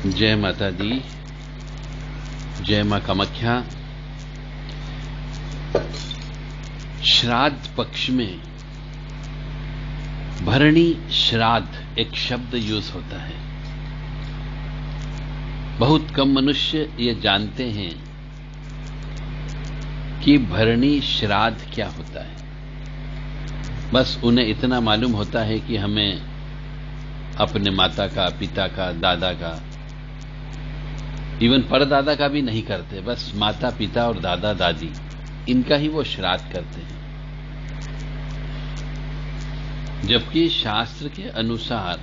जय माता दी, जय मां कामाख्या। श्राद्ध पक्ष में भरणी श्राद्ध एक शब्द यूज होता है। बहुत कम मनुष्य ये जानते हैं कि भरणी श्राद्ध क्या होता है। बस उन्हें इतना मालूम होता है कि हमें अपने माता का, पिता का, दादा का, इवन परदादा का भी नहीं करते, बस माता, पिता और दादा, दादी, इनका ही वो श्राद्ध करते हैं। जबकि शास्त्र के अनुसार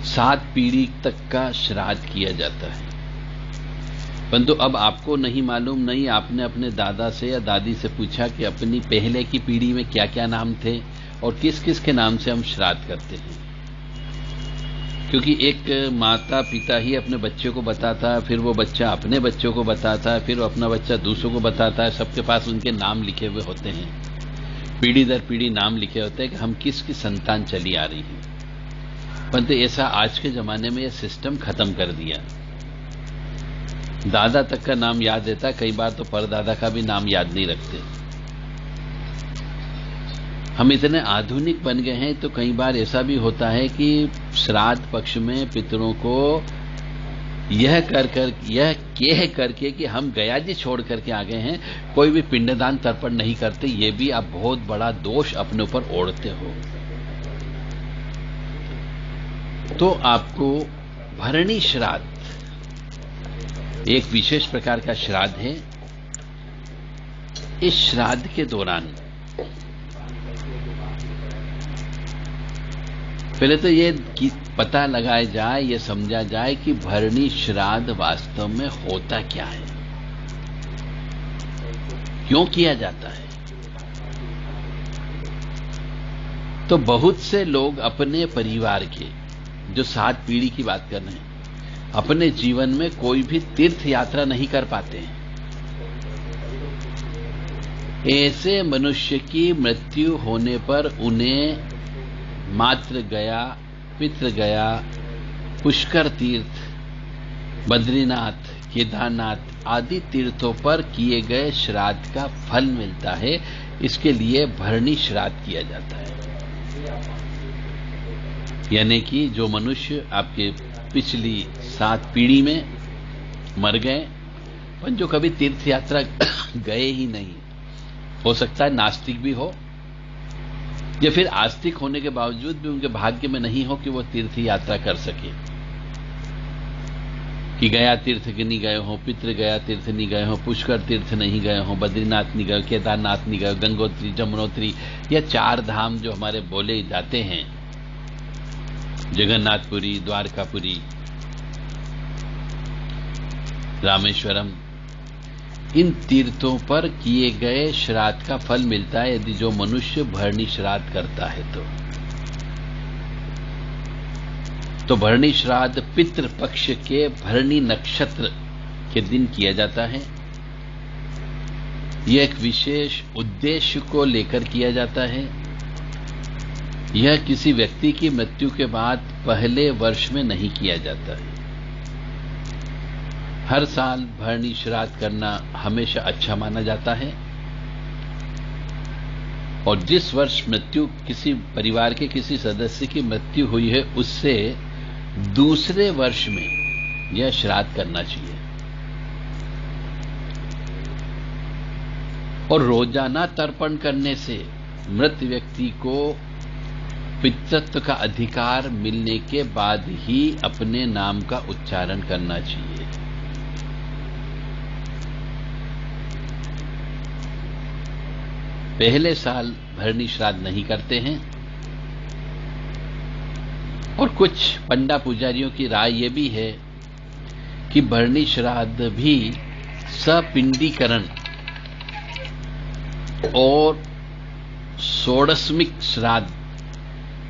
7 पीढ़ी तक का श्राद्ध किया जाता है। परंतु अब आपको नहीं मालूम, नहीं आपने अपने दादा से या दादी से पूछा कि अपनी पहले की पीढ़ी में क्या क्या नाम थे और किस किस के नाम से हम श्राद्ध करते हैं। क्योंकि एक माता पिता ही अपने बच्चे को बताता है, फिर वो बच्चा अपने बच्चों को बताता है, फिर अपना बच्चा दूसरों को बताता है। सबके पास उनके नाम लिखे हुए होते हैं, पीढ़ी दर पीढ़ी नाम लिखे होते हैं कि हम किसकी संतान चली आ रही है। परंतु ऐसा आज के जमाने में यह सिस्टम खत्म कर दिया। दादा तक का नाम याद रहता, कई बार तो परदादा का भी नाम याद नहीं रखते। हम इतने आधुनिक बन गए हैं तो कई बार ऐसा भी होता है कि श्राद्ध पक्ष में पितरों को यह कह करके कि हम गया जी छोड़ करके आ गए हैं, कोई भी पिंडदान तर्पण नहीं करते। ये भी आप बहुत बड़ा दोष अपने ऊपर ओढ़ते हो। तो आपको भरणी श्राद्ध एक विशेष प्रकार का श्राद्ध है। इस श्राद्ध के दौरान पहले तो ये पता लगाया जाए, ये समझा जाए कि भरणी श्राद्ध वास्तव में होता क्या है, क्यों किया जाता है। तो बहुत से लोग अपने परिवार के, जो 7 पीढ़ी की बात कर रहे हैं, अपने जीवन में कोई भी तीर्थ यात्रा नहीं कर पाते हैं। ऐसे मनुष्य की मृत्यु होने पर उन्हें मातृ गया, पितृ गया, पुष्कर तीर्थ, बद्रीनाथ, केदारनाथ आदि तीर्थों पर किए गए श्राद्ध का फल मिलता है। इसके लिए भरणी श्राद्ध किया जाता है। यानी कि जो मनुष्य आपके पिछली 7 पीढ़ी में मर गए, पर जो कभी तीर्थ यात्रा गए ही नहीं, हो सकता है नास्तिक भी हो या फिर आस्तिक होने के बावजूद भी उनके भाग्य में नहीं हो कि वो तीर्थ यात्रा कर सके, कि गया तीर्थ नहीं गए हो, पितृ गया तीर्थ नहीं गए हो, पुष्कर तीर्थ नहीं गए हो, बद्रीनाथ नहीं गए, केदारनाथ नहीं गए, गंगोत्री, जमुनोत्री, या 4 धाम जो हमारे बोले जाते हैं, जगन्नाथपुरी, द्वारकापुरी, रामेश्वरम, इन तीर्थों पर किए गए श्राद्ध का फल मिलता है यदि जो मनुष्य भरणी श्राद्ध करता है। तो भरणी श्राद्ध पितृ पक्ष के भरणी नक्षत्र के दिन किया जाता है। यह एक विशेष उद्देश्य को लेकर किया जाता है। यह किसी व्यक्ति की मृत्यु के बाद पहले वर्ष में नहीं किया जाता है। हर साल भरणी श्राद्ध करना हमेशा अच्छा माना जाता है। और जिस वर्ष मृत्यु, किसी परिवार के किसी सदस्य की मृत्यु हुई है, उससे दूसरे वर्ष में यह श्राद्ध करना चाहिए। और रोजाना तर्पण करने से मृत व्यक्ति को पितृत्व का अधिकार मिलने के बाद ही अपने नाम का उच्चारण करना चाहिए। पहले साल भरणी श्राद्ध नहीं करते हैं। और कुछ पंडा पुजारियों की राय यह भी है कि भरणी श्राद्ध भी सपिंडीकरण और षोडशमिक श्राद्ध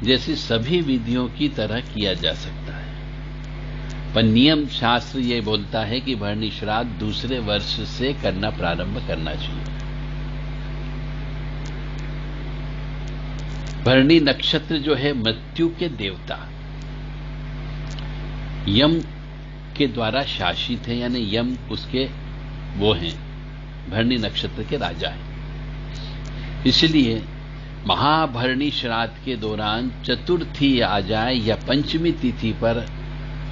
जैसी सभी विधियों की तरह किया जा सकता है। पर नियम शास्त्र यह बोलता है कि भरणी श्राद्ध दूसरे वर्ष से करना प्रारंभ करना चाहिए। भरणी नक्षत्र जो है मृत्यु के देवता, यम के द्वारा शासित है, यानी यम उसके वो हैं, भरणी नक्षत्र के राजा हैं। इसलिए महाभरणी श्राद्ध के दौरान चतुर्थी आ जाए या पंचमी तिथि पर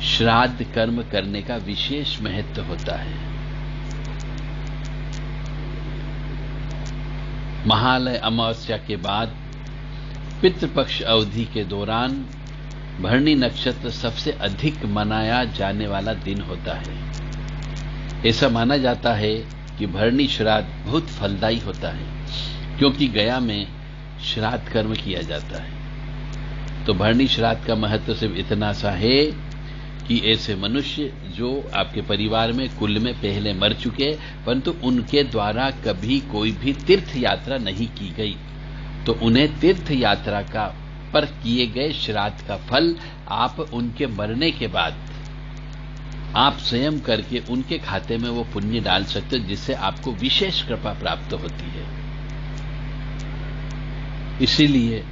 श्राद्ध कर्म करने का विशेष महत्व होता है। महालय अमावस्या के बाद पितृपक्ष अवधि के दौरान भरणी नक्षत्र सबसे अधिक मनाया जाने वाला दिन होता है। ऐसा माना जाता है कि भरणी श्राद्ध बहुत फलदायी होता है, क्योंकि गया में श्राद्ध कर्म किया जाता है। तो भरणी श्राद्ध का महत्व सिर्फ इतना सा है कि ऐसे मनुष्य जो आपके परिवार में कुल में पहले मर चुके, परंतु उनके द्वारा कभी कोई भी तीर्थ यात्रा नहीं की गई, तो उन्हें तीर्थ यात्रा का पर किए गए श्राद्ध का फल आप उनके मरने के बाद आप स्वयं करके उनके खाते में वो पुण्य डाल सकते हो, जिससे आपको विशेष कृपा प्राप्त होती है। इसीलिए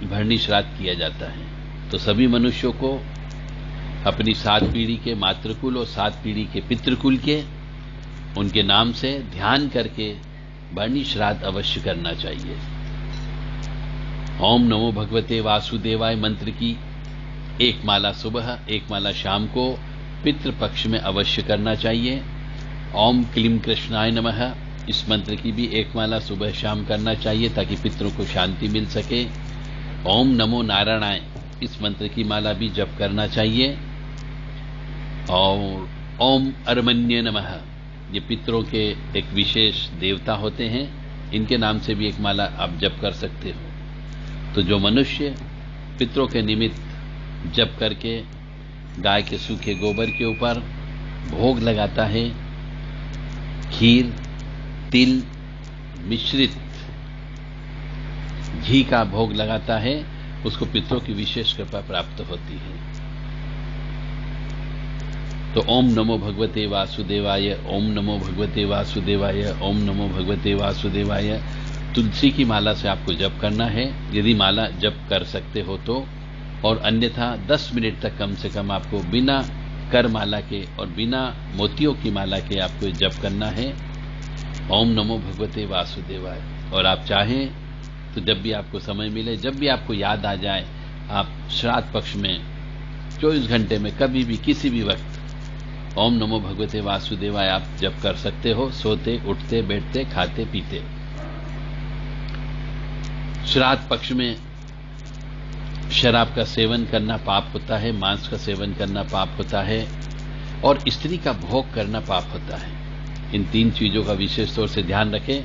भरणी श्राद्ध किया जाता है। तो सभी मनुष्यों को अपनी 7 पीढ़ी के मातृकुल और 7 पीढ़ी के पितृकुल के उनके नाम से ध्यान करके भरणी श्राद्ध अवश्य करना चाहिए। ओम नमो भगवते वासुदेवाय मंत्र की 1 माला सुबह 1 माला शाम को पितृपक्ष में अवश्य करना चाहिए। ओम क्लीम कृष्णाय नमः इस मंत्र की भी 1 माला सुबह शाम करना चाहिए, ताकि पितरों को शांति मिल सके। ओम नमो नारायणाय इस मंत्र की माला भी जप करना चाहिए। और ओम अरमन्य नमः, ये पितरों के एक विशेष देवता होते हैं, इनके नाम से भी 1 माला आप जप कर सकते हो। तो जो मनुष्य पितरों के निमित्त जप करके गाय के सूखे गोबर के ऊपर भोग लगाता है, खीर तिल मिश्रित घी का भोग लगाता है, उसको पितरों की विशेष कृपा प्राप्त होती है। तो ओम नमो भगवते वासुदेवाय, ओम नमो भगवते वासुदेवाय, ओम नमो भगवते वासुदेवाय तुलसी की माला से आपको जप करना है, यदि माला जप कर सकते हो तो, और अन्यथा 10 मिनट तक कम से कम आपको बिना कर माला के और बिना मोतियों की माला के आपको जप करना है। ओम नमो भगवते वासुदेवाय। और आप चाहें तो जब भी आपको समय मिले, जब भी आपको याद आ जाए, आप श्राद्ध पक्ष में 24 घंटे में कभी भी किसी भी वक्त ओम नमो भगवते वासुदेवाय आप जप कर सकते हो, सोते उठते बैठते खाते पीते। श्राद्ध पक्ष में शराब का सेवन करना पाप होता है, मांस का सेवन करना पाप होता है, और स्त्री का भोग करना पाप होता है। इन 3 चीजों का विशेष तौर से ध्यान रखें,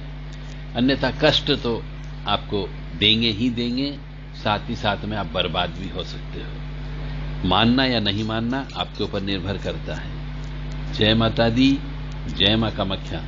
अन्यथा कष्ट तो आपको देंगे ही देंगे, साथ ही साथ में आप बर्बाद भी हो सकते हो। मानना या नहीं मानना आपके ऊपर निर्भर करता है। जय माता दी, जय मां कामाख्या।